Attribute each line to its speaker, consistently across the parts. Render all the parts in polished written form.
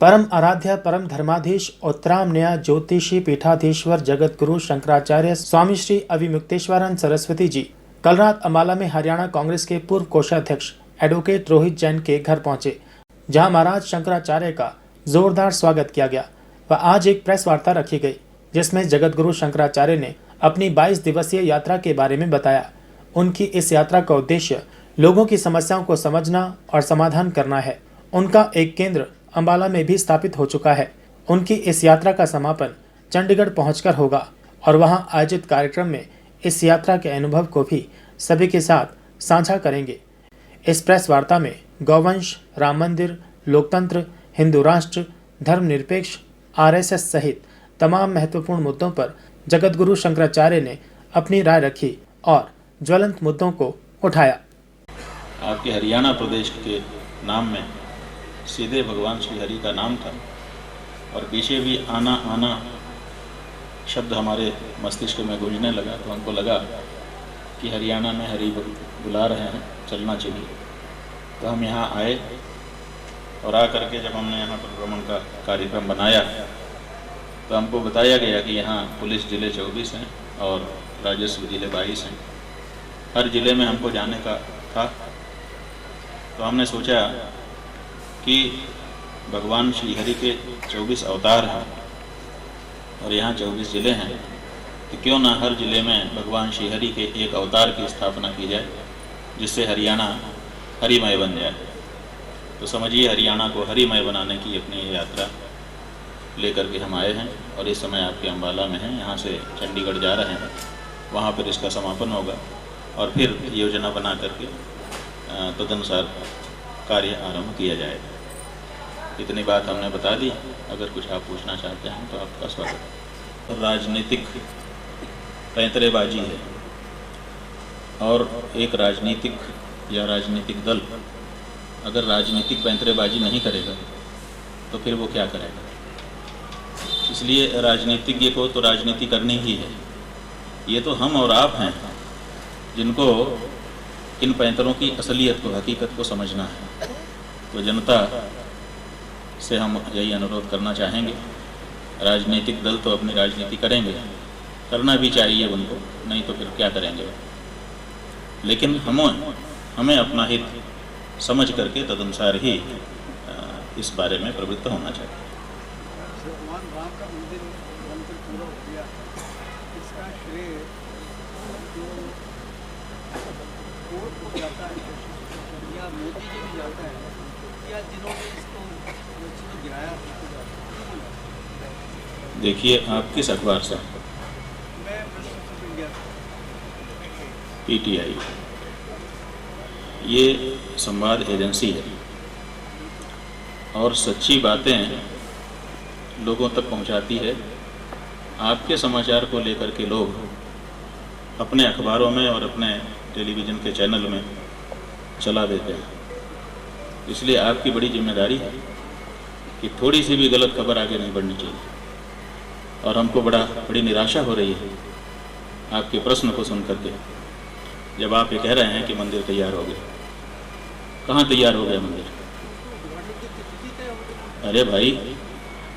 Speaker 1: परम आराध्य परम धर्माधीश उत्तराम न्याय ज्योतिषी पीठाधीश्वर जगत गुरु शंकराचार्य स्वामी श्री अभिमुक्तेश्वरानंद सरस्वती जी कल रात अम्बाला में हरियाणा कांग्रेस के पूर्व कोषाध्यक्ष एडवोकेट रोहित जैन के घर पहुंचे, जहां महाराज शंकराचार्य का जोरदार स्वागत किया गया व आज एक प्रेस वार्ता रखी गई, जिसमें जगत गुरु शंकराचार्य ने अपनी 22 दिवसीय यात्रा के बारे में बताया। उनकी इस यात्रा का उद्देश्य लोगों की समस्याओं को समझना और समाधान करना है। उनका एक केंद्र अम्बाला में भी स्थापित हो चुका है। उनकी इस यात्रा का समापन चंडीगढ़ पहुंचकर होगा और वहां आयोजित कार्यक्रम में इस यात्रा के अनुभव को भी सभी के साथ साझा करेंगे। इस प्रेस वार्ता में गौवंश, राम मंदिर, लोकतंत्र, हिंदू राष्ट्र, धर्मनिरपेक्ष, आरएसएस सहित तमाम महत्वपूर्ण मुद्दों पर जगत गुरु शंकराचार्य ने अपनी राय रखी और ज्वलंत मुद्दों को उठाया।
Speaker 2: आपके हरियाणा प्रदेश के नाम में सीधे भगवान श्री हरि का नाम था और पीछे भी आना आना शब्द हमारे मस्तिष्क में गूंजने लगा, तो हमको लगा कि हरियाणा में हरि बुला रहे हैं, चलना चाहिए। तो हम यहाँ आए और आकर के जब हमने यहाँ पर भ्रमण का कार्यक्रम बनाया तो हमको बताया गया कि यहाँ पुलिस ज़िले 24 हैं और राजस्व ज़िले 22 हैं। हर ज़िले में हमको जाने का था, तो हमने सोचा कि भगवान श्री हरि के 24 अवतार हैं और यहाँ 24 ज़िले हैं, तो क्यों ना हर ज़िले में भगवान श्री हरि के एक अवतार की स्थापना की जाए, जिससे हरियाणा हरिमय बन जाए। तो समझिए, हरियाणा को हरिमय बनाने की अपनी यात्रा लेकर के हम आए हैं और इस समय आपके अम्बाला में हैं। यहाँ से चंडीगढ़ जा रहे हैं, वहाँ पर इसका समापन होगा और फिर योजना बना करके तदनुसार कार्य आरंभ किया जाएगा। इतनी बात हमने बता दी। अगर कुछ आप पूछना चाहते हैं तो आपका स्वागत है। राजनीतिक पैंतरेबाजी है और एक राजनीतिक या राजनीतिक दल अगर राजनीतिक पैंतरेबाजी नहीं करेगा तो फिर वो क्या करेगा। इसलिए राजनीतिज्ञ को तो राजनीति करनी ही है। ये तो हम और आप हैं जिनको इन पैंतरों की असलियत को, हकीकत को समझना है। तो जनता से हम यही अनुरोध करना चाहेंगे, राजनीतिक दल तो अपनी राजनीति करेंगे, करना भी चाहिए उनको, नहीं तो फिर क्या करेंगे। लेकिन हमें अपना हित समझ करके तदनुसार ही इस बारे में प्रवृत्त होना चाहिए।
Speaker 3: भगवान राम का मंदिर बनकर पूरा हो गया, इसका श्रेय जो कोर्ट को जाता है या मोदी जी भी जाता है या जिन्होंने इसको गिराया।
Speaker 2: देखिए, आप किस अखबार से?
Speaker 3: मैं इंडिया
Speaker 2: PTI, ये संवाद एजेंसी है और सच्ची बातें लोगों तक पहुंचाती है। आपके समाचार को लेकर के लोग अपने अखबारों में और अपने टेलीविज़न के चैनल में चला देते हैं। इसलिए आपकी बड़ी जिम्मेदारी है कि थोड़ी सी भी गलत खबर आगे नहीं बढ़नी चाहिए। और हमको बड़ी निराशा हो रही है आपके प्रश्न को सुन करके, जब आप ये कह रहे हैं कि मंदिर तैयार हो गया। कहाँ तैयार हो गया मंदिर? अरे भाई,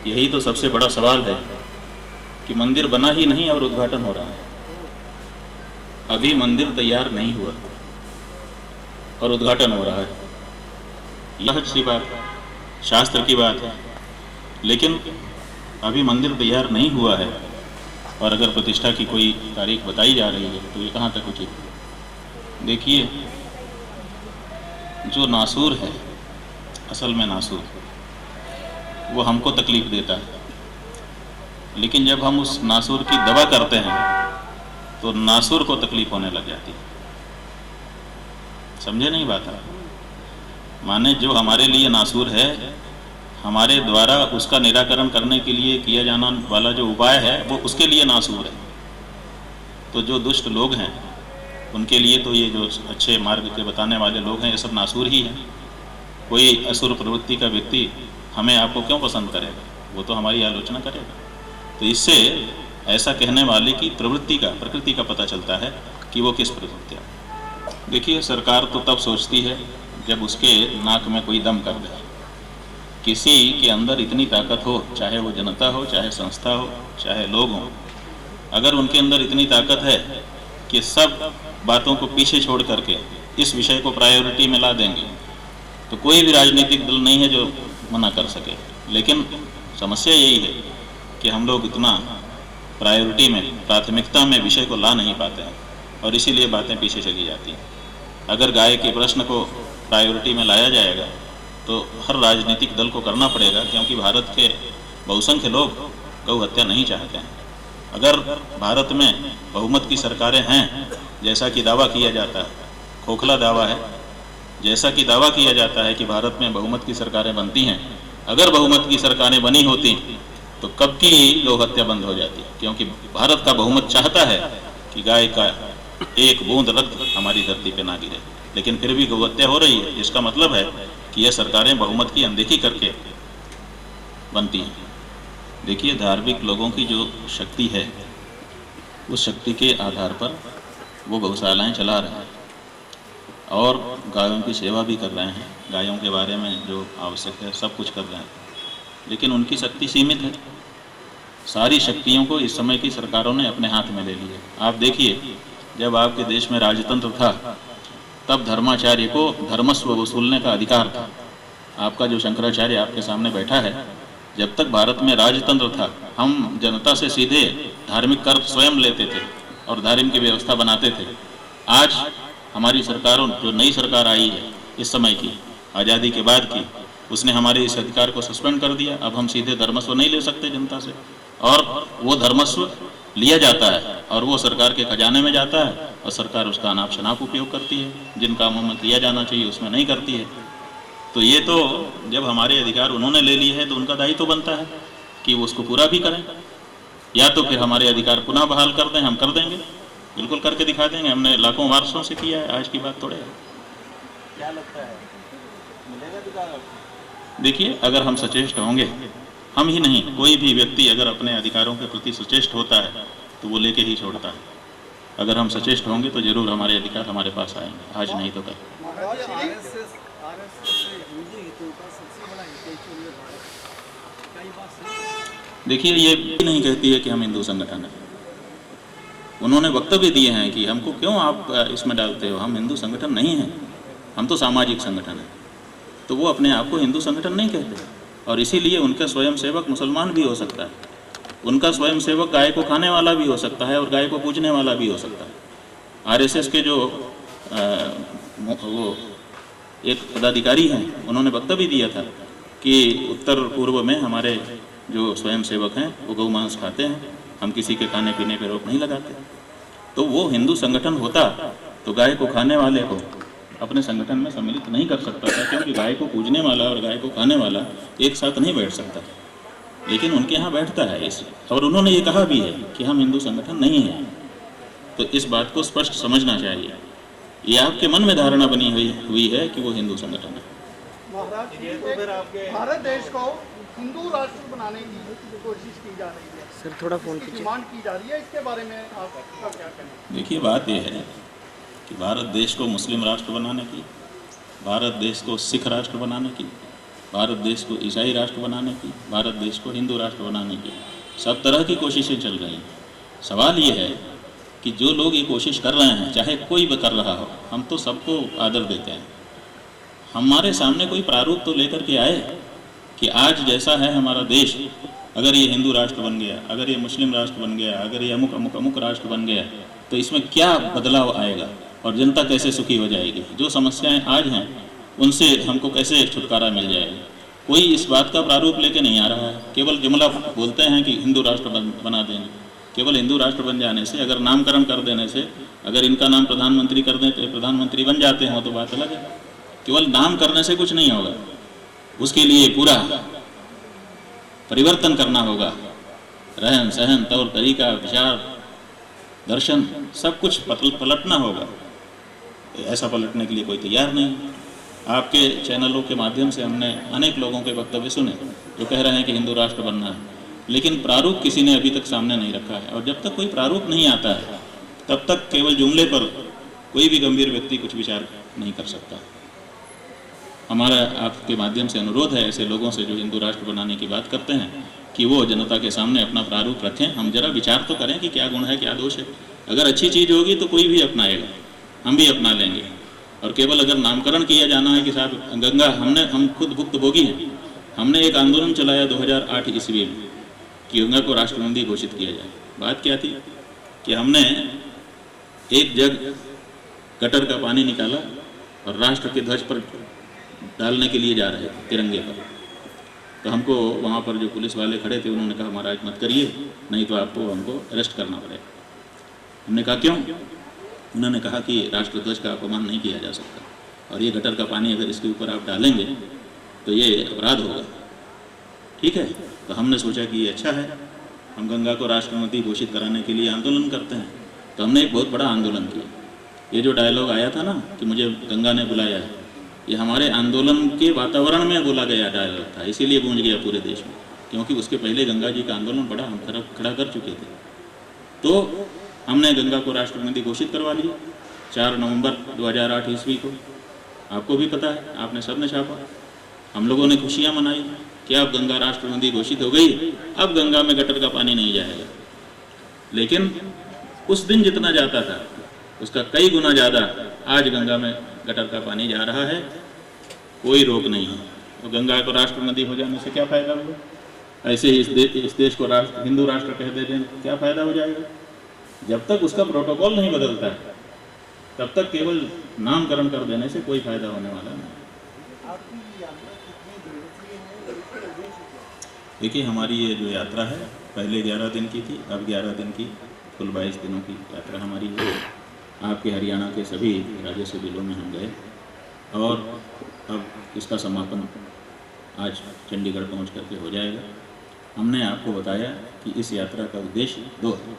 Speaker 2: यही तो सबसे बड़ा सवाल है कि मंदिर बना ही नहीं और उद्घाटन हो रहा है। अभी मंदिर तैयार नहीं हुआ और उद्घाटन हो रहा है। यह सी बात, शास्त्र की बात है, लेकिन अभी मंदिर तैयार नहीं हुआ है और अगर प्रतिष्ठा की कोई तारीख बताई जा रही है तो ये कहाँ तक उचित है। देखिए, जो नासूर है, असल में नासूर वो हमको तकलीफ देता है, लेकिन जब हम उस नासूर की दवा करते हैं तो नासूर को तकलीफ होने लग जाती है। समझे नहीं बात है? माने जो हमारे लिए नासूर है, हमारे द्वारा उसका निराकरण करने के लिए किया जाना वाला जो उपाय है वो उसके लिए नासूर है। तो जो दुष्ट लोग हैं उनके लिए तो ये जो अच्छे मार्ग के बताने वाले लोग हैं, ये सब नासूर ही हैं। कोई असुर प्रवृत्ति का व्यक्ति हमें आपको क्यों पसंद करेगा? वो तो हमारी आलोचना करेगा। तो इससे ऐसा कहने वाले की प्रवृत्ति का, प्रकृति का पता चलता है कि वो किस प्रवृत्ति है। देखिए, सरकार तो तब सोचती है जब उसके नाक में कोई दम कर दे। किसी के अंदर इतनी ताकत हो, चाहे वो जनता हो, चाहे संस्था हो, चाहे लोग हों, अगर उनके अंदर इतनी ताकत है कि सब बातों को पीछे छोड़ करके इस विषय को प्रायोरिटी में ला देंगे, तो कोई भी राजनीतिक दल नहीं है जो मना कर सके। लेकिन समस्या यही है कि हम लोग इतना प्रायोरिटी में, प्राथमिकता में विषय को ला नहीं पाते हैं और इसीलिए बातें पीछे चली जाती हैं। अगर गाय के प्रश्न को प्रायोरिटी में लाया जाएगा तो हर राजनीतिक दल को करना पड़ेगा, क्योंकि भारत के बहुसंख्य लोग गौ हत्या नहीं चाहते हैं। अगर भारत में बहुमत की सरकारें हैं, जैसा कि दावा किया जाता है, खोखला दावा है, जैसा कि दावा किया जाता है कि भारत में बहुमत की सरकारें बनती हैं, अगर बहुमत की सरकारें बनी होती तो कब की गौ हत्या बंद हो जाती, क्योंकि भारत का बहुमत चाहता है कि गाय का एक बूंद रक्त हमारी धरती पे ना गिरे। लेकिन फिर भी गौ हत्या हो रही है। इसका मतलब है कि यह सरकारें बहुमत की अनदेखी करके बनती हैं। देखिए, धार्मिक लोगों की जो शक्ति है, उस शक्ति के आधार पर वो गौशालाएं चला रहे हैं और गायों की सेवा भी कर रहे हैं। गायों के बारे में जो आवश्यक है सब कुछ कर रहे हैं, लेकिन उनकी शक्ति सीमित है। सारी शक्तियों को इस समय की सरकारों ने अपने हाथ में ले लिया। आप देखिए, जब आपके देश में राजतंत्र था तब धर्माचार्य को धर्मस्व वसूलने का अधिकार था। आपका जो शंकराचार्य आपके सामने बैठा है, जब तक भारत में राजतंत्र था, हम जनता से सीधे धार्मिक कर स्वयं लेते थे और धार्मिक की व्यवस्था बनाते थे। आज हमारी सरकारों, जो नई सरकार आई है इस समय की, आज़ादी के बाद की, उसने हमारे इस अधिकार को सस्पेंड कर दिया। अब हम सीधे धर्मस्व नहीं ले सकते जनता से, और वो धर्मस्व लिया जाता है और वो सरकार के खजाने में जाता है और सरकार उसका अनाप शनाप उपयोग करती है। जिन कामों में किया जाना चाहिए उसमें नहीं करती है। तो ये तो जब हमारे अधिकार उन्होंने ले लिए हैं तो उनका दायित्व तो बनता है कि वो उसको पूरा भी करें, या तो फिर हमारे अधिकार पुनः बहाल कर दें। हम कर देंगे, बिल्कुल करके दिखा देंगे। हमने लाखों वर्षों से किया है, आज की बात थोड़े है।
Speaker 3: क्या लगता है, मिलेगा अधिकार?
Speaker 2: देखिए, अगर हम सचेष्ट होंगे, हम ही नहीं, कोई भी व्यक्ति अगर अपने अधिकारों के प्रति सचेष्ट होता है तो वो लेके ही छोड़ता है। अगर हम सचेष्ट होंगे तो जरूर हमारे अधिकार हमारे पास आएंगे, आज नहीं तो कल। देखिए, ये भी नहीं कहती है कि हम हिंदू संगठन हैं। उन्होंने वक्तव्य दिए हैं कि हमको क्यों आप इसमें डालते हो, हम हिंदू संगठन नहीं हैं, हम तो सामाजिक संगठन हैं। तो वो अपने आप को हिंदू संगठन नहीं कहते, और इसीलिए उनका स्वयंसेवक मुसलमान भी हो सकता है, उनका स्वयंसेवक गाय को खाने वाला भी हो सकता है और गाय को पूजने वाला भी हो सकता है। आरएसएस के जो वो एक पदाधिकारी हैं, उन्होंने वक्तव्य दिया था कि उत्तर पूर्व में हमारे जो स्वयंसेवक हैं वो गौ मांस खाते हैं, हम किसी के खाने पीने पर रोक नहीं लगाते। तो वो हिंदू संगठन होता तो गाय को खाने वाले को अपने संगठन में सम्मिलित नहीं कर सकता था, क्योंकि गाय को पूजने वाला और गाय को खाने वाला एक साथ नहीं बैठ सकता। लेकिन उनके यहाँ बैठता है इस, और उन्होंने ये कहा भी है कि हम हिंदू संगठन नहीं हैं। तो इस बात को स्पष्ट समझना चाहिए। ये आपके मन में धारणा बनी हुई है कि वो हिंदू संगठन है।
Speaker 3: महाराज, भारत देश को हिंदू राष्ट्र बनाने की कोशिश की जा रही है,
Speaker 4: सर थोड़ा फोन
Speaker 3: की डिमांड की जा रही है, इसके बारे में आपका क्या कहना है?
Speaker 2: देखिए, बात यह है कि भारत देश को मुस्लिम राष्ट्र बनाने की, भारत देश को सिख राष्ट्र बनाने की, भारत देश को ईसाई राष्ट्र बनाने की, भारत देश को हिंदू राष्ट्र बनाने की सब तरह की कोशिशें चल रही हैं। सवाल ये है कि जो लोग ये कोशिश कर रहे हैं, चाहे कोई भी कर रहा हो, हम तो सबको आदर देते हैं। हमारे सामने कोई प्रारूप तो लेकर के आए कि आज जैसा है हमारा देश, अगर ये हिंदू राष्ट्र बन गया, अगर ये मुस्लिम राष्ट्र बन गया, अगर ये अमुक अमुक अमुक राष्ट्र बन गया, तो इसमें क्या बदलाव आएगा और जनता कैसे सुखी हो जाएगी। जो समस्याएं आज हैं उनसे हमको कैसे छुटकारा मिल जाएगा। कोई इस बात का प्रारूप लेके नहीं आ रहा है। केवल जुमला बोलते हैं कि हिंदू राष्ट्र बना देंगे। केवल हिंदू राष्ट्र बन जाने से, अगर नामकरण कर देने से, अगर इनका नाम प्रधानमंत्री कर देते, प्रधानमंत्री बन जाते हों तो बात अलग है। केवल नाम करने से कुछ नहीं होगा, उसके लिए पूरा परिवर्तन करना होगा। रहन सहन, तौर तरीका, विचार, दर्शन, सब कुछ पलटना होगा। ऐसा पलटने के लिए कोई तैयार नहीं। आपके चैनलों के माध्यम से हमने अनेक लोगों के वक्तव्य सुने जो कह रहे हैं कि हिंदू राष्ट्र बनना है, लेकिन प्रारूप किसी ने अभी तक सामने नहीं रखा है। और जब तक कोई प्रारूप नहीं आता है तब तक केवल जुमले पर कोई भी गंभीर व्यक्ति कुछ विचार नहीं कर सकता। हमारा आपके माध्यम से अनुरोध है ऐसे लोगों से जो हिंदू राष्ट्र बनाने की बात करते हैं कि वो जनता के सामने अपना प्रारूप रखें। हम जरा विचार तो करें कि क्या गुण है, क्या दोष है। अगर अच्छी चीज़ होगी तो कोई भी अपनाएगा, हम भी अपना लेंगे। और केवल अगर नामकरण किया जाना है कि साहब गंगा, हम खुद भुक्तभोगी हैं। हमने एक आंदोलन चलाया 2008 ईस्वी में कि गंगा को राष्ट्र नदी घोषित किया जाए। बात क्या थी कि हमने एक जग गटर का पानी निकाला और राष्ट्र के ध्वज पर डालने के लिए जा रहे थे, तिरंगे पर। तो हमको वहाँ पर जो पुलिस वाले खड़े थे उन्होंने कहा महाराज मत करिए, नहीं तो आपको हमको अरेस्ट करना पड़ेगा। हमने कहा क्यों? उन्होंने कहा कि राष्ट्रध्वज का अपमान नहीं किया जा सकता और ये गटर का पानी अगर इसके ऊपर आप डालेंगे तो ये अपराध होगा। ठीक है, तो हमने सोचा कि ये अच्छा है, हम गंगा को राष्ट्र नदी घोषित कराने के लिए आंदोलन करते हैं। तो हमने एक बहुत बड़ा आंदोलन किया। ये जो डायलॉग आया था ना कि मुझे गंगा ने बुलाया है, ये हमारे आंदोलन के वातावरण में बोला गया डायलॉग था, इसीलिए गूंज गया पूरे देश में, क्योंकि उसके पहले गंगा जी का आंदोलन बड़ा हम खड़ा कर चुके थे। तो हमने गंगा को राष्ट्र नदी घोषित करवा लिया 4 नवंबर 2008 ईस्वी को। आपको भी पता है, आपने सबने छापा। हम लोगों ने खुशियाँ मनाई कि अब गंगा राष्ट्र नदी घोषित हो गई, अब गंगा में गटर का पानी नहीं जाएगा। लेकिन उस दिन जितना जाता था उसका कई गुना ज़्यादा आज गंगा में गटर का पानी जा रहा है, कोई रोक नहीं है। तो गंगा को राष्ट्र नदी हो जाने से क्या फ़ायदा होगा? ऐसे ही इस देश को हिंदू राष्ट्र कह देते हैं, क्या फ़ायदा हो जाएगा? जब तक उसका प्रोटोकॉल नहीं बदलता है तब तक केवल नामकरण कर देने से कोई फायदा होने वाला नहीं। देखिए, हमारी ये जो यात्रा है पहले 11 दिन की थी, अब 11 दिन की, कुल 22 दिनों की यात्रा हमारी है। आपके हरियाणा के सभी राजस्व जिलों में हम गए और अब इसका समापन आज चंडीगढ़ पहुंच करके हो जाएगा। हमने आपको बताया कि इस यात्रा का उद्देश्य 2 है।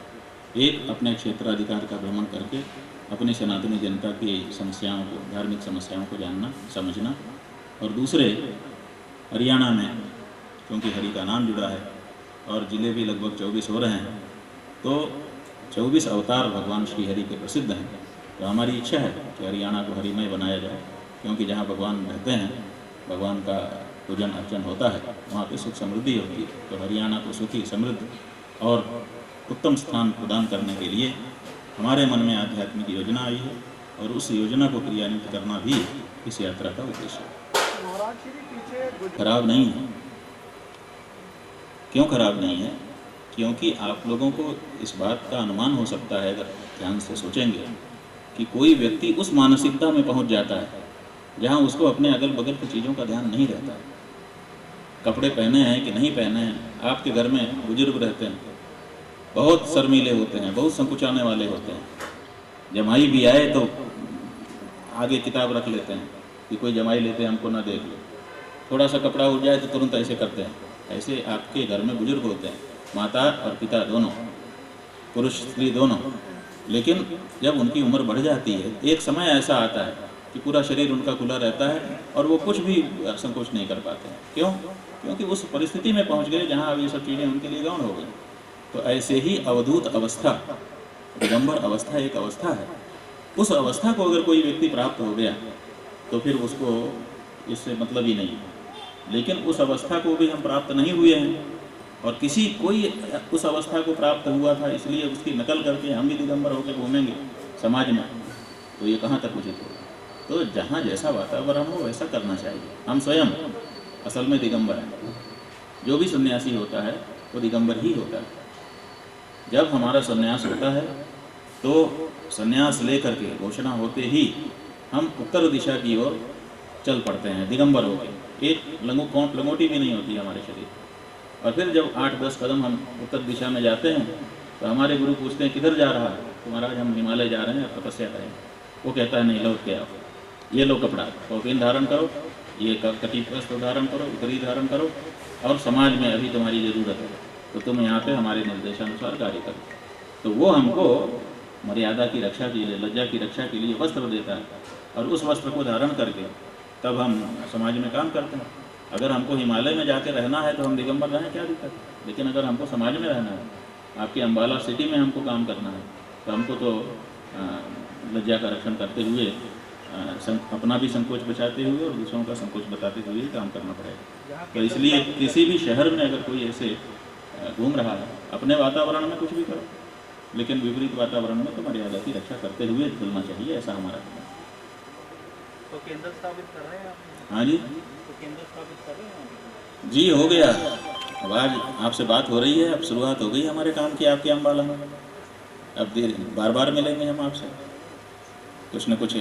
Speaker 2: एक, अपने क्षेत्राधिकार का भ्रमण करके अपनी सनातनी जनता की समस्याओं को, धार्मिक समस्याओं को जानना, समझना, और दूसरे, हरियाणा में क्योंकि हरि का नाम जुड़ा है और ज़िले भी लगभग 24 हो रहे हैं, तो 24 अवतार भगवान श्री हरि के प्रसिद्ध हैं। तो हमारी इच्छा है कि हरियाणा को हरिमय बनाया जाए, क्योंकि जहाँ भगवान रहते हैं, भगवान का पूजन अर्चन होता है, वहाँ पे सुख समृद्धि होती है। तो हरियाणा को सुखी, समृद्ध और उत्तम स्थान प्रदान करने के लिए हमारे मन में आध्यात्मिक योजना आई है और उस योजना को क्रियान्वित करना भी इस यात्रा का उद्देश्य है। खराब नहीं है। क्यों खराब नहीं है? क्योंकि आप लोगों को इस बात का अनुमान हो सकता है, अगर ध्यान से सोचेंगे, कि कोई व्यक्ति उस मानसिकता में पहुंच जाता है जहां उसको अपने अगल बगल की चीज़ों का ध्यान नहीं रहता है। कपड़े पहने हैं कि नहीं पहने हैं, आपके घर में बुजुर्ग रहते हैं, बहुत शर्मीले होते हैं, बहुत संकुचाने वाले होते हैं। जमाई भी आए तो आगे किताब रख लेते हैं कि कोई जमाई लेते हैं हमको ना देख ले। थोड़ा सा कपड़ा उड़ जाए तो तुरंत ऐसे करते हैं। ऐसे आपके घर में बुजुर्ग होते हैं, माता और पिता दोनों, पुरुष स्त्री दोनों। लेकिन जब उनकी उम्र बढ़ जाती है, एक समय ऐसा आता है कि पूरा शरीर उनका खुला रहता है और वो कुछ भी संकोच नहीं कर पाते हैं। क्यों? क्योंकि उस परिस्थिति में पहुंच गए जहां अब ये सब चीज़ें उनके लिए गौण हो गई। तो ऐसे ही अवधूत अवस्था, दिगंबर अवस्था एक अवस्था है। उस अवस्था को अगर कोई व्यक्ति प्राप्त हो गया तो फिर उसको इससे मतलब ही नहीं है। लेकिन उस अवस्था को भी हम प्राप्त नहीं हुए हैं और कोई उस अवस्था को प्राप्त हुआ था, इसलिए उसकी नकल करके हम भी दिगंबर होकर घूमेंगे समाज में, तो ये कहाँ तक उचित होगा? तो जहाँ जैसा वातावरण हो वैसा करना चाहिए। हम स्वयं असल में दिगंबर हैं। जो भी सन्यासी होता है वो दिगंबर ही होता है। जब हमारा सन्यास होता है तो सन्यास लेकर के घोषणा होते ही हम उत्तर दिशा की ओर चल पड़ते हैं दिगंबर होकर। एक लंगोटी भी नहीं होती हमारे शरीर। और फिर जब 8-10 कदम हम उत्तर दिशा में जाते हैं तो हमारे गुरु पूछते हैं किधर जा रहा है? तो महाराज हम हिमालय जा रहे हैं, तपस्या करें। वो कहता है नहीं, लौट के आओ, ये लो कपड़ा, कौपीन धारण करो, ये कटी वस्त्र धारण करो, उत्तरी धारण करो, और समाज में अभी तुम्हारी ज़रूरत है तो तुम यहाँ पे हमारे निर्देशानुसार कार्य करो। तो वो हमको मर्यादा की रक्षा के लिए, लज्जा की रक्षा के लिए वस्त्र देता है और उस वस्त्र को धारण करके तब हम समाज में काम करते हैं। अगर हमको हिमालय में जाके रहना है तो हम दिगंबर रहें, क्या दिक्कत है? लेकिन अगर हमको समाज में रहना है, आपके अम्बाला सिटी में हमको काम करना है, तो हमको तो लज्जा का रक्षण करते हुए अपना भी संकोच बचाते हुए और दूसरों का संकोच बताते हुए ही काम करना पड़ेगा। तो इसलिए किसी भी शहर में अगर कोई ऐसे घूम रहा है, अपने वातावरण में कुछ भी करो, लेकिन विपरीत वातावरण में तो मर्यादा की रक्षा करते हुए चलना चाहिए, ऐसा हमारा कहना है।
Speaker 4: तो केंद्र स्थापित कर रहे हैं आप?
Speaker 2: हाँ जी,
Speaker 4: तो केंद्र स्थापित कर रहे हैं
Speaker 2: जी हो गया। अब आज आपसे बात हो रही है, अब शुरुआत हो गई हमारे काम की आपके अम्बाला में। अब बार बार मिलेंगे हम आपसे, कुछ न कुछ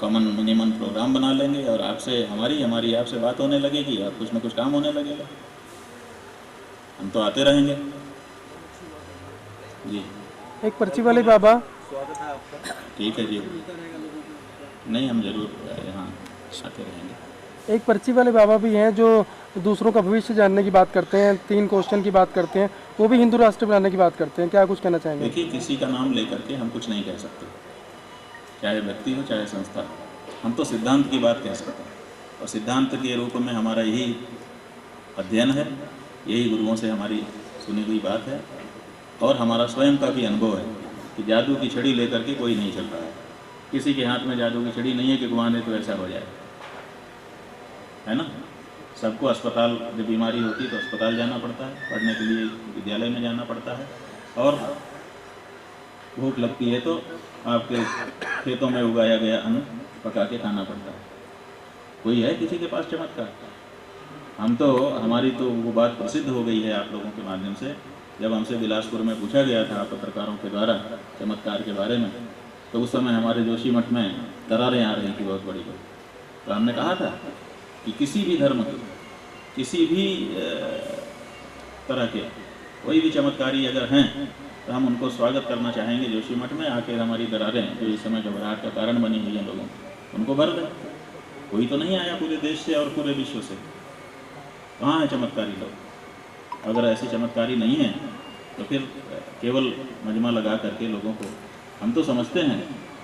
Speaker 2: कॉमन मिनिमम प्रोग्राम बना लेंगे और आपसे हमारी आपसे बात होने लगेगी और कुछ न कुछ काम होने लगेगा। हम तो आते रहेंगे जी।
Speaker 5: एक पर्ची वाले बाबा,
Speaker 4: स्वागत है आपका।
Speaker 2: ठीक है जी, नहीं हम जरूर यहाँ आते रहेंगे।
Speaker 5: एक पर्ची वाले बाबा भी हैं जो दूसरों का भविष्य जानने की बात करते हैं, 3 क्वेश्चन की बात करते हैं, वो भी हिंदू राष्ट्र बनाने की बात करते हैं। क्या कुछ कहना चाहेंगे?
Speaker 2: देखिए, किसी का नाम लेकर के हम कुछ नहीं कह सकते, चाहे व्यक्ति हो चाहे संस्था हो। हम तो सिद्धांत की बात कह सकते हैं और सिद्धांत के रूप में हमारा यही अध्ययन है, यही गुरुओं से हमारी सुनी हुई बात है और हमारा स्वयं का भी अनुभव है कि जादू की छड़ी लेकर के कोई नहीं चल रहा है। किसी के हाथ में जादू की छड़ी नहीं है कि घुमा दे तो ऐसा हो जाए, है ना। सबको अस्पताल, जब बीमारी होती है तो अस्पताल जाना पड़ता है, पढ़ने के लिए विद्यालय में जाना पड़ता है, और भूख लगती है तो आपके खेतों में उगाया गया अन्न पका के खाना पड़ता है। कोई है किसी के पास चमत्कार? हम तो, हमारी तो वो बात प्रसिद्ध हो गई है आप लोगों के माध्यम से। जब हमसे बिलासपुर में पूछा गया था पत्रकारों के द्वारा चमत्कार के बारे में, तो उस समय हमारे जोशी मठ में दरारें आ रही थी बहुत बड़ी बड़ी। तो हमने कहा था कि किसी भी धर्म के, किसी भी तरह के कोई भी चमत्कारी अगर हैं तो हम उनको स्वागत करना चाहेंगे जोशी मठ में आकर। हमारी दरारें जो इस समय घबराहट का कारण बनी हुई हैं लोगों को, उनको भर दें। कोई तो नहीं आया पूरे देश से और पूरे विश्व से, कहाँ है चमत्कारी लोग? अगर ऐसी चमत्कारी नहीं है तो फिर केवल मजमा लगा करके लोगों को, हम तो समझते हैं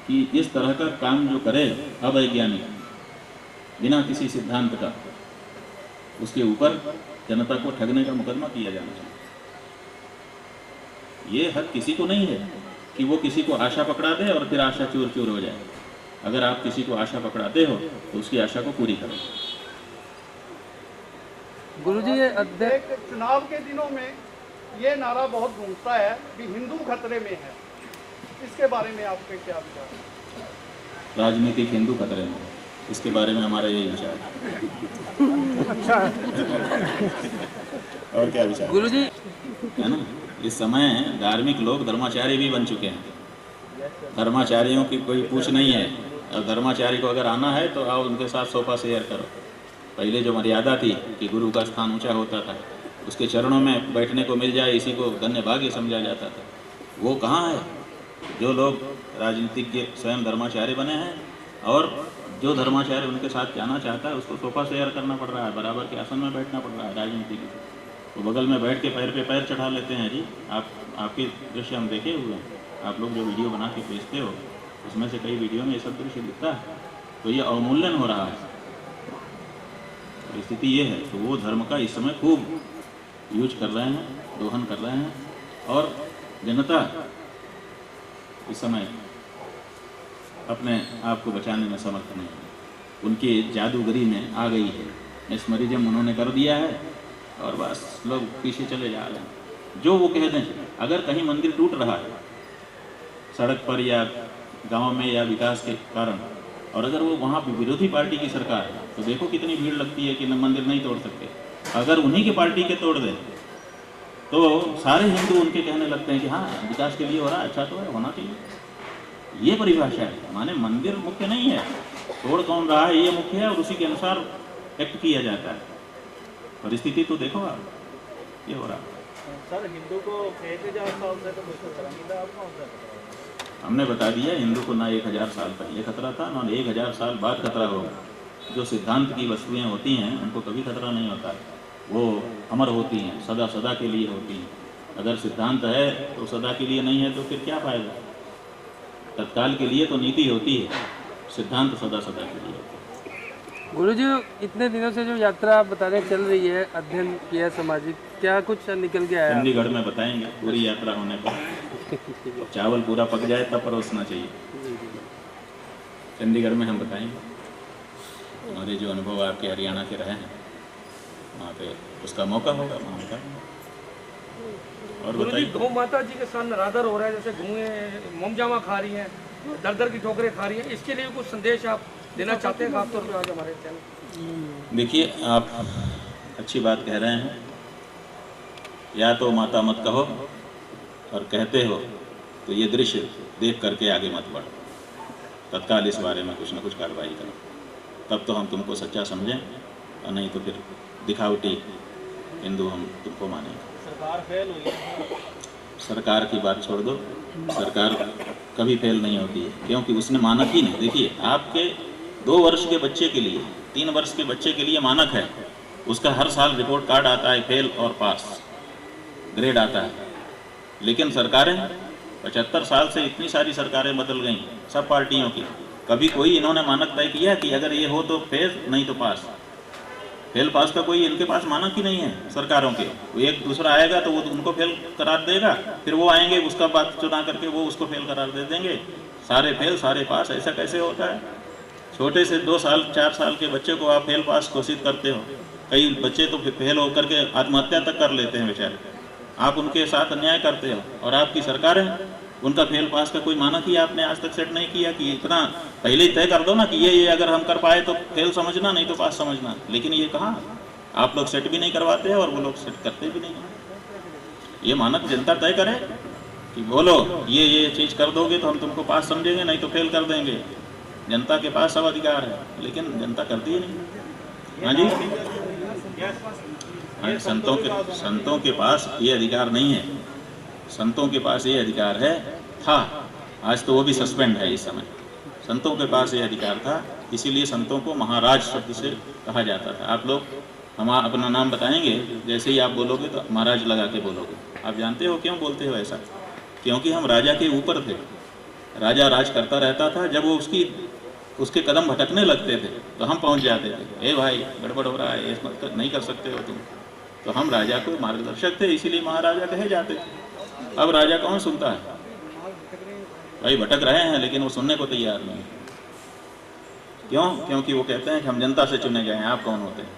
Speaker 2: कि इस तरह का काम जो करे अवैज्ञानिक, बिना किसी सिद्धांत का, उसके ऊपर जनता को ठगने का मुकदमा किया जाना चाहिए। ये हक किसी को नहीं है कि वो किसी को आशा पकड़ा दे और फिर आशा चूर चूर हो जाए। अगर आप किसी को आशा पकड़ाते हो तो उसकी आशा को पूरी करो।
Speaker 5: गुरुजी, ये अध्यक्ष
Speaker 3: एक चुनाव के दिनों में ये नारा बहुत गूंजता है कि हिंदू खतरे में है, इसके बारे में आपके क्या विचार है?
Speaker 2: राजनीतिक हिंदू खतरे में, इसके बारे में हमारा यही विचार है। और क्या विचार
Speaker 5: गुरुजी,
Speaker 2: है ना। इस समय धार्मिक लोग धर्माचार्य भी बन चुके हैं। धर्माचार्यों की कोई पूछ नहीं है। और धर्माचार्य को अगर आना है तो आओ, उनके साथ सोफा शेयर करो। पहले जो मर्यादा थी कि गुरु का स्थान ऊंचा होता था, उसके चरणों में बैठने को मिल जाए इसी को धन्य भाग्य समझा जाता था, वो कहाँ है? जो लोग राजनीतिक के स्वयं धर्माचार्य बने हैं और जो धर्माचार्य उनके साथ जाना चाहता है उसको सोफा शेयर करना पड़ रहा है, बराबर के आसन में बैठना पड़ रहा है। राजनीति की तो बगल में बैठ के पैर पे पैर चढ़ा लेते हैं जी। आपके दृश्य हम देखे हुए हैं, आप लोग जो वीडियो बना के भेजते हो उसमें से कई वीडियो में ये सब दृश्य दिखता है। तो ये अवमूल्यन हो रहा है। स्थिति ये है तो वो धर्म का इस समय खूब यूज कर रहे हैं, दोहन कर रहे हैं, और जनता इस समय अपने आप को बचाने में समर्थ नहीं है। उनकी जादूगरी में आ गई है, mesmerism उन्होंने कर दिया है और बस लोग पीछे चले जा रहे हैं। जो वो कह दें, अगर कहीं मंदिर टूट रहा है सड़क पर या गांव में या विकास के कारण, और अगर वो वहाँ विरोधी पार्टी की सरकार है तो देखो कितनी भीड़ लगती है कि मंदिर नहीं तोड़ सकते। अगर उन्हीं के पार्टी के तोड़ दें तो सारे हिंदू उनके कहने लगते हैं कि हाँ विकास के लिए हो रहा है, अच्छा तो है, होना चाहिए। ये परिभाषा है, माने मंदिर मुख्य नहीं है, तोड़ कौन रहा है ये मुख्य है और उसी के अनुसार एक्ट किया जाता है। परिस्थिति तो देखो आप, ये हो रहा है।
Speaker 4: सर, हिंदू को 1000 साल से तो कुछ खतरा नहीं था, आपको कौन सा खतरा?
Speaker 2: हमने बता दिया, हिंदू को ना 1000 साल पहले खतरा था ना 1000 साल बाद खतरा होगा। जो सिद्धांत की वस्तुएं होती हैं उनको कभी खतरा नहीं होता, वो अमर होती हैं, सदा सदा के लिए होती हैं। अगर सिद्धांत है तो सदा के लिए नहीं है तो फिर क्या फायदा? तत्काल के लिए तो नीति होती है, सिद्धांत सदा सदा के लिए होता है।
Speaker 5: गुरुजी, इतने दिनों से जो यात्रा आप बता रहे हैं चल रही है, अध्ययन किया सामाजिक, क्या कुछ निकल के आया?
Speaker 2: चंडीगढ़ में बताएंगे पूरी यात्रा होने पर। चावल पूरा पक जाए तब परोसना चाहिए। चंडीगढ़ में हम बताएंगे हमारे जो अनुभव आपके हरियाणा के रहे हैं, वहाँ पे उसका मौका होगा वहाँ बताएंगे। और
Speaker 6: गुरु जी,
Speaker 2: बताइए।
Speaker 6: गौ माता जी के साथ निरादर हो रहा है, जैसे गौएं मोमजामा खा रही हैं, दर दर की ठोकरें खा रही हैं, इसके लिए कुछ संदेश आप देना चाहते हैं खासतौर पर आज हमारे चैनल?
Speaker 2: देखिए, आप अच्छी बात कह रहे हैं। या तो माता मत कहो, और कहते हो तो ये दृश्य देख करके आगे मत बढ़ो, तत्काल इस बारे में कुछ ना कुछ कार्रवाई करो, तब तो हम तुमको सच्चा समझें, और नहीं तो फिर दिखावटी हिंदू हम तुमको मानेंगे।
Speaker 4: सरकार फेल हुई है।
Speaker 2: सरकार की बात छोड़ दो, सरकार कभी फेल नहीं होती है, क्योंकि उसने मानक ही नहीं। देखिए, आपके 2 वर्ष के बच्चे के लिए, 3 वर्ष के बच्चे के लिए मानक है, उसका हर साल रिपोर्ट कार्ड आता है, फेल और पास ग्रेड आता है। लेकिन सरकारें 75 साल से इतनी सारी सरकारें बदल गई, सब पार्टियों की, कभी कोई इन्होंने मानक तय किया कि अगर ये हो तो फेल, नहीं तो पास। फेल पास का कोई इनके पास मानक ही नहीं है सरकारों के। वो एक दूसरा आएगा तो वो उनको फेल करार देगा, फिर वो आएंगे उसका बात चुना करके वो उसको फेल करार दे देंगे। सारे फेल सारे पास, ऐसा कैसे होता है? छोटे से 2 साल 4 साल के बच्चे को आप फेल पास घोषित करते हो। कई बच्चे तो फेल होकर के आत्महत्या तक कर लेते हैं बेचारे। आप उनके साथ अन्याय करते हो, और आपकी सरकार है, उनका फेल पास का कोई मानक ही आपने आज तक सेट नहीं किया कि इतना पहले ही तय कर दो ना कि ये अगर हम कर पाए तो फेल समझना, नहीं तो पास समझना। लेकिन ये कहाँ, आप लोग सेट भी नहीं करवाते हैं और वो लोग सेट करते भी नहीं हैं। ये मानक जनता तय करे कि बोलो ये चीज़ कर दोगे तो हम तुमको पास समझेंगे, नहीं तो फेल कर देंगे। जनता के पास सब अधिकार है, लेकिन जनता करती ही नहीं। हाँ जी, हाँ, संतों के पास ये अधिकार नहीं है। संतों के पास ये अधिकार है, था, आज तो वो भी सस्पेंड है इस समय। संतों के पास ये अधिकार था, इसीलिए संतों को महाराज शब्द से कहा जाता था। आप लोग हम अपना नाम बताएंगे, जैसे ही आप बोलोगे तो महाराज लगा के बोलोगे। आप जानते हो क्यों बोलते हो ऐसा? क्योंकि हम राजा के ऊपर थे, राजा राज करता रहता था। जब वो उसके कदम भटकने लगते थे तो हम पहुंच जाते थे, ए भाई गड़बड़ हो रहा है, ये नहीं कर सकते हो तुम। तो हम राजा को मार्गदर्शक थे, इसीलिए महाराजा कहे जाते थे। अब राजा कौन सुनता है? भाई भटक रहे हैं, लेकिन वो सुनने को तैयार नहीं। क्यों? क्योंकि वो कहते हैं कि हम जनता से चुने गए हैं, आप कौन होते हैं?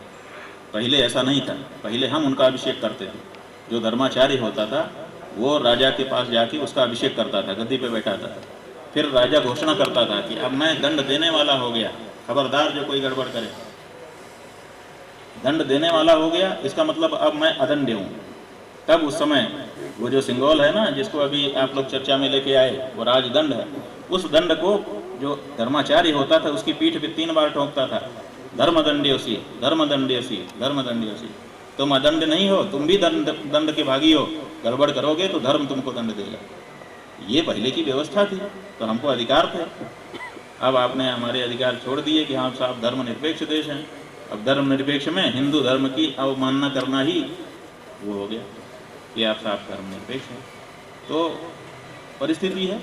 Speaker 2: पहले ऐसा नहीं था, पहले हम उनका अभिषेक करते थे। जो धर्माचार्य होता था वो राजा के पास जाके उसका अभिषेक करता था, गद्दी पे बैठाता था। फिर राजा घोषणा करता था कि अब मैं दंड देने वाला हो गया, खबरदार जो कोई गड़बड़ करे। दंड देने वाला हो गया, इसका मतलब अब मैं अदंड हूँ। तब उस समय वो जो सिंगोल है ना, जिसको अभी आप लोग चर्चा में लेके आए, वो राजदंड है। उस दंड को जो धर्माचार्य होता था उसकी पीठ पे 3 बार ठोकता था, धर्मदंड्योसी, धर्मदंड्योसी, धर्मदंड्योसी। तुम अदंड नहीं हो, तुम भी दंड के भागी हो। गड़बड़ करोगे तो धर्म तुमको दंड देगा। ये पहले की व्यवस्था थी, तो हमको अधिकार थे। अब आपने हमारे अधिकार छोड़ दिए कि हाँ साहब धर्मनिरपेक्ष देश हैं। अब धर्मनिरपेक्ष में हिंदू धर्म की अवमानना करना ही वो हो गया कि आप साहब धर्मनिरपेक्ष हैं। तो परिस्थिति है,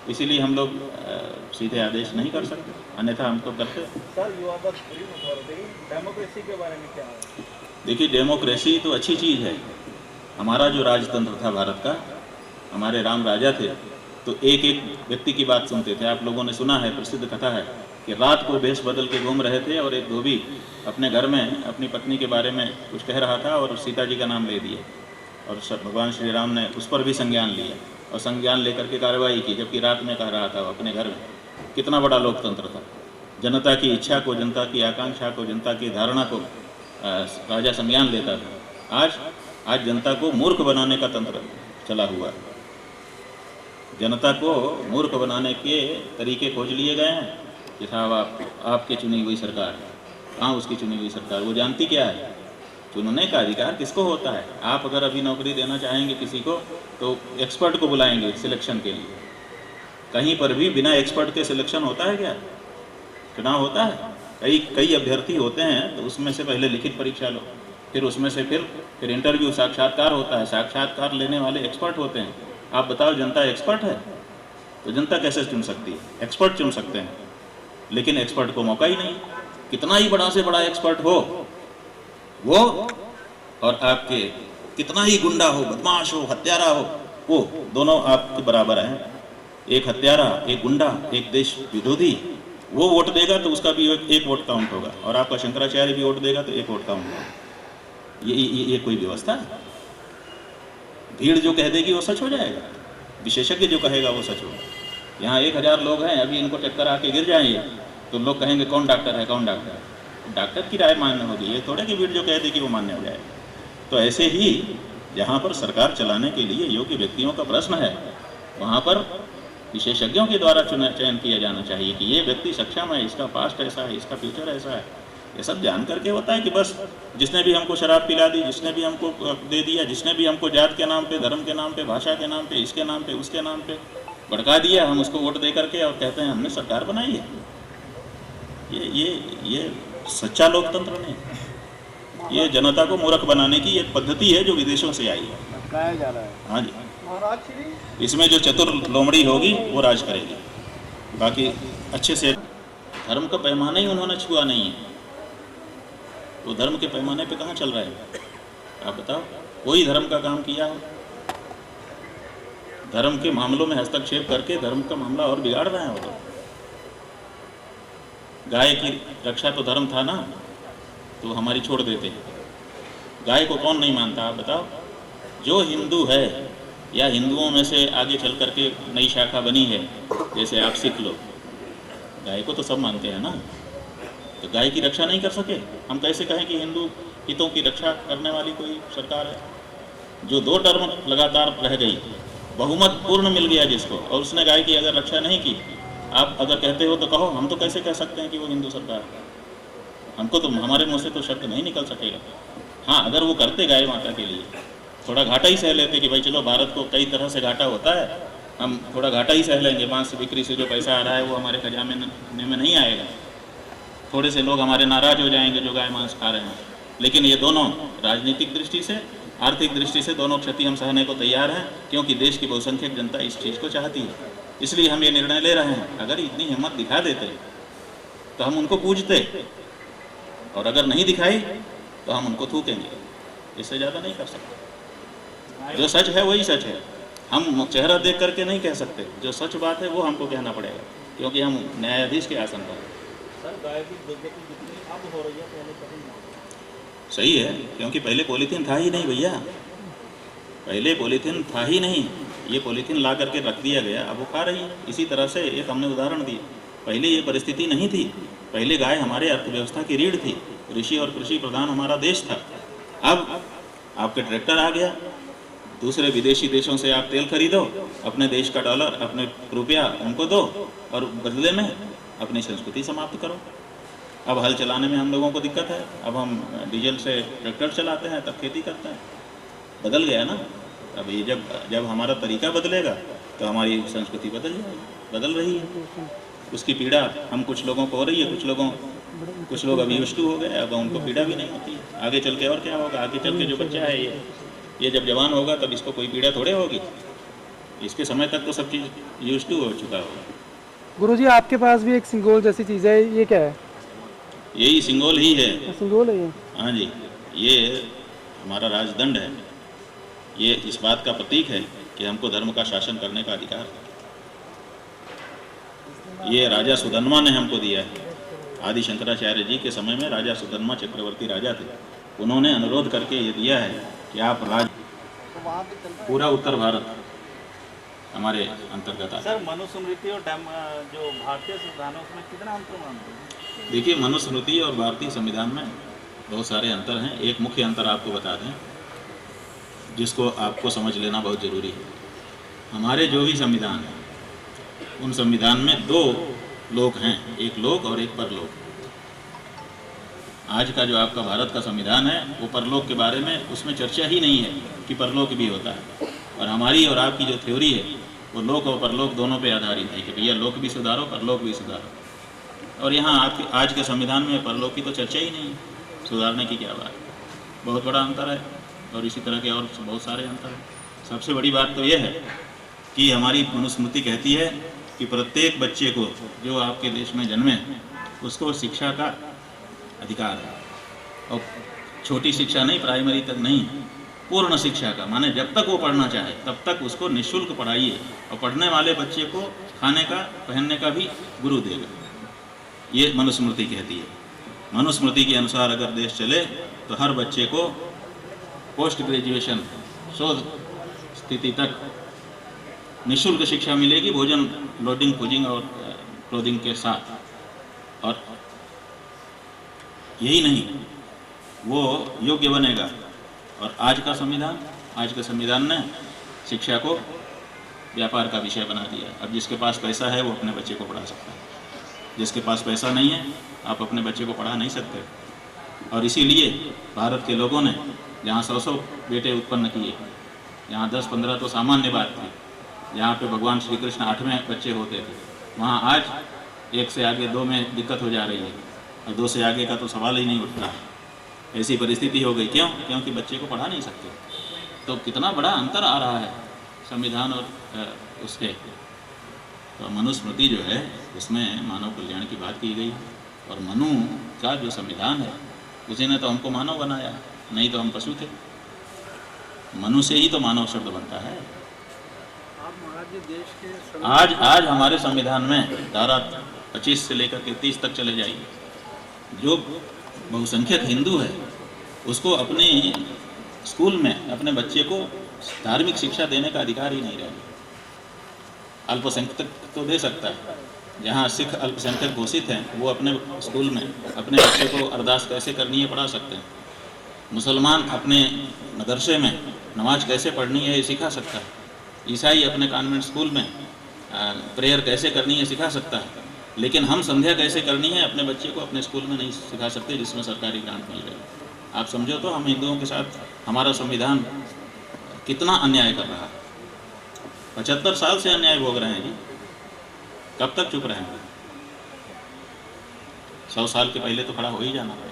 Speaker 2: इसीलिए हम लोग सीधे आदेश नहीं कर सकते, अन्यथा हम तो करते।
Speaker 4: सर, युवा वर्ग डेमोक्रेसी के बारे में क्या है?
Speaker 2: देखिए, डेमोक्रेसी तो अच्छी चीज़ है। हमारा जो राजतंत्र था भारत का, हमारे राम राजा थे, तो एक एक व्यक्ति की बात सुनते थे। आप लोगों ने सुना है, प्रसिद्ध कथा है कि रात को भेष बदल के घूम रहे थे और एक धोबी अपने घर में अपनी पत्नी के बारे में कुछ कह रहा था और सीता जी का नाम ले दिया, और भगवान श्री राम ने उस पर भी संज्ञान लिया और संज्ञान लेकर के कार्रवाई की, जबकि रात में कह रहा था वो अपने घर में। कितना बड़ा लोकतंत्र था। जनता की इच्छा को, जनता की आकांक्षा को, जनता की धारणा को राजा संज्ञान लेता था। आज जनता को मूर्ख बनाने का तंत्र चला हुआ है। जनता को मूर्ख बनाने के तरीके खोज लिए गए हैं कि साहब आपके चुनी हुई सरकार है। कहाँ उसकी चुनी हुई सरकार? वो जानती क्या है? चुनने का अधिकार किसको होता है? आप अगर अभी नौकरी देना चाहेंगे किसी को तो एक्सपर्ट को बुलाएंगे सिलेक्शन के लिए। कहीं पर भी बिना एक्सपर्ट के सिलेक्शन होता है क्या? चुनाव होता है? कई अभ्यर्थी होते हैं तो उसमें से पहले लिखित परीक्षा लो, फिर उसमें से फिर इंटरव्यू, साक्षात्कार होता है। साक्षात्कार लेने वाले एक्सपर्ट होते हैं। आप बताओ, जनता एक्सपर्ट है? तो जनता कैसे चुन सकती है? एक्सपर्ट चुन सकते हैं, लेकिन एक्सपर्ट को मौका ही नहीं। कितना ही बड़ा से बड़ा एक्सपर्ट हो वो, और आपके कितना ही गुंडा हो, बदमाश हो, हत्यारा हो, वो दोनों आपके बराबर हैं। एक हत्यारा, एक गुंडा, एक देश विरोधी, वो वोट देगा तो उसका भी एक वोट काउंट होगा, और आपका शंकराचार्य भी वोट देगा तो एक वोट काउंट होगा। ये कोई व्यवस्था है? भीड़ जो कह देगी वो सच हो जाएगा, विशेषज्ञ जो कहेगा वो सच होगा। यहाँ 1000 लोग हैं, अभी इनको टक्कर आके गिर जाएंगे तो लोग कहेंगे कौन डॉक्टर है, कौन डॉक्टर है। डॉक्टर की राय मान्य होगी, ये थोड़े कि भीड़ जो कह देगी वो मान्य हो जाएगा। तो ऐसे ही जहाँ पर सरकार चलाने के लिए योग्य व्यक्तियों का प्रश्न है, वहाँ पर विशेषज्ञों के द्वारा चयन किया जाना चाहिए कि ये व्यक्ति सक्षम है, इसका पास्ट ऐसा है, इसका फ्यूचर ऐसा है। ये सब जान करके होता है कि बस जिसने भी हमको शराब पिला दी, जिसने भी हमको दे दिया, जिसने भी हमको जात के नाम पे, धर्म के नाम पे, भाषा के नाम पे, इसके नाम पे, उसके नाम पे भड़का दिया, हम उसको वोट दे करके और कहते हैं हमने सरकार बनाई है। ये सच्चा लोकतंत्र नहीं। ये जनता को मूर्ख बनाने की एक पद्धति है जो विदेशों से आई है।
Speaker 4: कहा जा रहा है।
Speaker 2: हाँ जी,
Speaker 3: महाराज श्री
Speaker 2: इसमें जो चतुर लोमड़ी होगी वो राज करेगी। बाकी अच्छे से धर्म का पैमाना ही उन्होंने छुआ नहीं है। वो धर्म के पैमाने पे कहाँ चल रहा है आप बताओ? कोई धर्म का काम किया हो? धर्म के मामलों में हस्तक्षेप करके धर्म का मामला और बिगाड़ रहे हैं वो लोग। गाय की रक्षा तो धर्म था ना, तो हमारी छोड़ देते हैं। गाय को कौन नहीं मानता आप बताओ? जो हिंदू है या हिंदुओं में से आगे चल करके नई शाखा बनी है, जैसे आप सिख लोग, गाय को तो सब मानते हैं ना। तो गाय की रक्षा नहीं कर सके, हम कैसे कहें कि हिंदू हितों की रक्षा करने वाली कोई सरकार है? जो 2 टर्म लगातार रह गई, बहुमत पूर्ण मिल गया जिसको, और उसने गाय की अगर रक्षा नहीं की, आप अगर कहते हो तो कहो, हम तो कैसे कह सकते हैं कि वो हिंदू सरकार है? हमको तो हमारे मुँह से तो शब्द नहीं निकल सकेगा। हाँ, अगर वो करते गाय माता के लिए, थोड़ा घाटा ही सह लेते कि भाई चलो भारत को कई तरह से घाटा होता है, हम थोड़ा घाटा ही सह लेंगे, मांस बिक्री से जो पैसा आ रहा है वो हमारे खजाने में नहीं आएगा, थोड़े से लोग हमारे नाराज हो जाएंगे जो गाय मांस खा रहे हैं। लेकिन ये दोनों राजनीतिक दृष्टि से, आर्थिक दृष्टि से दोनों क्षति हम सहने को तैयार हैं, क्योंकि देश की बहुसंख्यक जनता इस चीज़ को चाहती है। इसलिए हम ये निर्णय ले रहे हैं। अगर इतनी हिम्मत दिखा देते तो हम उनको पूजते, और अगर नहीं दिखाई तो हम उनको थूकेंगे। इससे ज़्यादा नहीं कर सकते। जो सच है वही सच है, हम चेहरा देख करके नहीं कह सकते। जो सच बात है वो हमको कहना पड़ेगा, क्योंकि हम न्यायाधीश के आसन पर हैं।
Speaker 4: सर, गाय की दुर्गति जितनी अब हो रही है, पहले कभी नहीं होती।
Speaker 2: सही है, क्योंकि पहले पॉलीथीन था ही नहीं भैया, पहले पॉलीथीन था ही नहीं। ये पॉलीथीन ला करके रख दिया गया, अब वो खा रही है। इसी तरह से एक हमने उदाहरण दिया, पहले ये परिस्थिति नहीं थी। पहले गाय हमारे अर्थव्यवस्था की रीढ़ थी, कृषि और कृषि प्रधान हमारा देश था। अब आपके ट्रैक्टर आ गया, दूसरे विदेशी देशों से आप तेल खरीदो, अपने देश का डॉलर, अपने रुपया उनको दो, और बदले में अपनी संस्कृति समाप्त करो। अब हल चलाने में हम लोगों को दिक्कत है, अब हम डीजल से ट्रैक्टर चलाते हैं, तब खेती करते हैं। बदल गया ना। अब ये जब हमारा तरीका बदलेगा तो हमारी संस्कृति बदल जाएगी, बदल रही है। उसकी पीड़ा हम कुछ लोगों को हो रही है, कुछ लोग अभी यूज्ड टू हो गए, अब उनको पीड़ा भी नहीं होती। आगे चल के और क्या होगा? आगे चल के जो बच्चा है ये जब जवान होगा तब इसको कोई पीड़ा थोड़े होगी। इसके समय तक तो सब चीज़ यूज्ड टू हो चुका होगा।
Speaker 5: गुरुजी, आपके पास भी एक सिंगोल जैसी चीज़ है, ये क्या है?
Speaker 2: यही सिंगोल ही है।
Speaker 5: सिंगोल है ये? हाँ
Speaker 2: जी, ये हमारा राजदंड है। ये इस बात का प्रतीक है कि हमको धर्म का शासन करने का अधिकार है। ये राजा सुधन्मा ने हमको दिया है। आदि शंकराचार्य जी के समय में राजा सुधन्मा चक्रवर्ती राजा थे, उन्होंने अनुरोध करके ये दिया है कि आप राज पूरा उत्तर भारत हमारे अंतर्गत आए।
Speaker 4: सर, मनुस्मृति और जो भारतीय संविधान है उसमें कितना अंतर मानते हैं?
Speaker 2: देखिए, मनुस्मृति और भारतीय संविधान में बहुत सारे अंतर हैं। एक मुख्य अंतर आपको बता दें, जिसको आपको समझ लेना बहुत ज़रूरी है। हमारे जो भी संविधान है, उन संविधान में 2 लोक हैं, एक लोक और एक परलोक। आज का जो आपका भारत का संविधान है वो परलोक के बारे में उसमें चर्चा ही नहीं है कि परलोक भी होता है। और हमारी और आपकी जो थ्योरी है वो लोक और परलोक दोनों पे आधारित है कि भैया लोक भी सुधारो, परलोक भी सुधारो। और यहाँ आपके आज के संविधान में परलोक की तो चर्चा ही नहीं है, सुधारने की क्या बात। बहुत बड़ा अंतर है, और इसी तरह के और बहुत सारे अंतर हैं। सबसे बड़ी बात तो यह है कि हमारी मनुस्मृति कहती है कि प्रत्येक बच्चे को जो आपके देश में जन्मे उसको शिक्षा का अधिकार है। और छोटी शिक्षा नहीं, प्राइमरी तक नहीं, पूर्ण शिक्षा का, माने जब तक वो पढ़ना चाहे तब तक उसको निःशुल्क पढ़ाइए। और पढ़ने वाले बच्चे को खाने का, पहनने का भी गुरु देगा। ये मनुस्मृति कहती है। मनुस्मृति के अनुसार अगर देश चले तो हर बच्चे को पोस्ट ग्रेजुएशन शोध स्थिति तक निःशुल्क शिक्षा मिलेगी, भोजन, लॉजिंग, फूजिंग और क्लोथिंग के साथ। और यही नहीं, वो योग्य बनेगा। और आज के संविधान ने शिक्षा को व्यापार का विषय बना दिया। अब जिसके पास पैसा है वो अपने बच्चे को पढ़ा सकता है, जिसके पास पैसा नहीं है आप अपने बच्चे को पढ़ा नहीं सकते। और इसीलिए भारत के लोगों ने जहाँ 100 बेटे उत्पन्न किए, यहाँ 10-15 तो सामान्य बात थी, जहाँ पे भगवान श्री कृष्ण 8वें बच्चे होते थे, वहाँ आज 1 से आगे 2 में दिक्कत हो जा रही है और 2 से आगे का तो सवाल ही नहीं उठता। ऐसी परिस्थिति हो गई। क्यों? क्योंकि बच्चे को पढ़ा नहीं सकते। तो कितना बड़ा अंतर आ रहा है संविधान और उसके। तो मनुस्मृति जो है उसमें मानव कल्याण की बात की गई। और मनु का जो संविधान है उसी ने तो हमको मानव बनाया, नहीं तो हम पशु थे। मनु से ही तो मानव शब्द बनता है। आज हमारे संविधान में धारा 25 से लेकर के 30 तक चले जाइए, जो बहुसंख्यक हिंदू है उसको अपने स्कूल में अपने बच्चे को धार्मिक शिक्षा देने का अधिकार ही नहीं रहेगा। अल्पसंख्यक तो दे सकता है, जहाँ सिख अल्पसंख्यक घोषित हैं वो अपने स्कूल में अपने बच्चे को अरदास कैसे करनी है पढ़ा सकते हैं। मुसलमान अपने मदरसे में नमाज कैसे पढ़नी है ये सिखा सकता है। ईसाई अपने कॉन्वेंट स्कूल में प्रेयर कैसे करनी है सिखा सकता है। लेकिन हम संध्या कैसे करनी है अपने बच्चे को अपने स्कूल में नहीं सिखा सकते जिसमें सरकारी ग्रांट मिल रही है। आप समझो तो हम हिंदुओं के साथ हमारा संविधान कितना अन्याय कर रहा है। 75 साल से अन्याय भोग रहे हैं जी, कब तक चुप रहेंगे? 100 साल के पहले तो खड़ा हो ही जाना है।